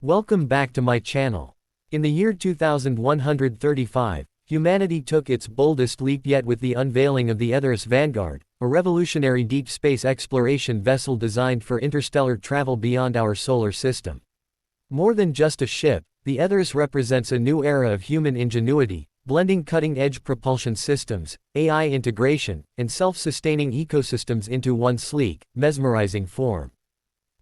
Welcome back to my channel. In the year 2135, humanity took its boldest leap yet with the unveiling of the Aetherion Vanguard, a revolutionary deep space exploration vessel designed for interstellar travel beyond our solar system. More than just a ship, the Aetherion represents a new era of human ingenuity, blending cutting-edge propulsion systems, AI integration, and self-sustaining ecosystems into one sleek, mesmerizing form.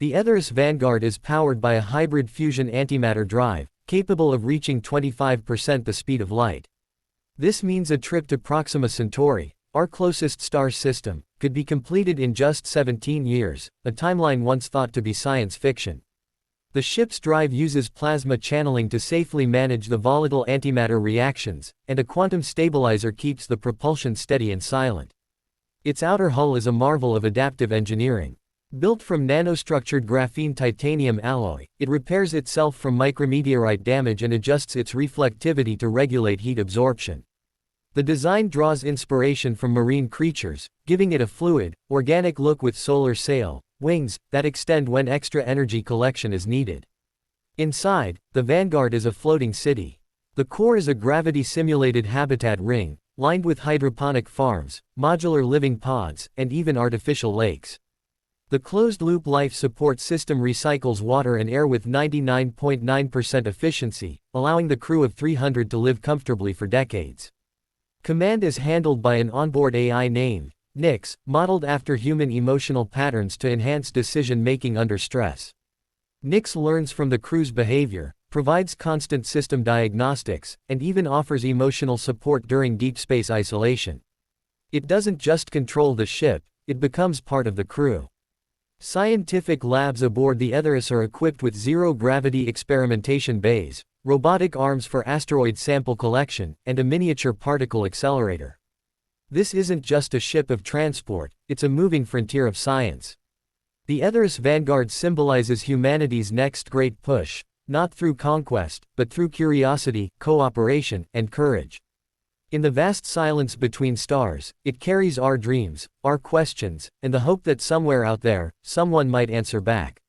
The Aetherion Vanguard is powered by a hybrid fusion antimatter drive, capable of reaching 25% the speed of light. This means a trip to Proxima Centauri, our closest star system, could be completed in just 17 years, a timeline once thought to be science fiction. The ship's drive uses plasma channeling to safely manage the volatile antimatter reactions, and a quantum stabilizer keeps the propulsion steady and silent. Its outer hull is a marvel of adaptive engineering. Built from nanostructured graphene titanium alloy, it repairs itself from micrometeorite damage and adjusts its reflectivity to regulate heat absorption. The design draws inspiration from marine creatures, giving it a fluid, organic look with solar sail, wings that extend when extra energy collection is needed. Inside, the Vanguard is a floating city. The core is a gravity-simulated habitat ring, lined with hydroponic farms, modular living pods, and even artificial lakes. The closed-loop life support system recycles water and air with 99.9% efficiency, allowing the crew of 300 to live comfortably for decades. Command is handled by an onboard AI named Nyx, modeled after human emotional patterns to enhance decision-making under stress. Nyx learns from the crew's behavior, provides constant system diagnostics, and even offers emotional support during deep space isolation. It doesn't just control the ship, it becomes part of the crew. Scientific labs aboard the Aetherion are equipped with zero-gravity experimentation bays, robotic arms for asteroid sample collection, and a miniature particle accelerator. This isn't just a ship of transport, it's a moving frontier of science. The Aetherion Vanguard symbolizes humanity's next great push, not through conquest, but through curiosity, cooperation, and courage. In the vast silence between stars, it carries our dreams, our questions, and the hope that somewhere out there, someone might answer back.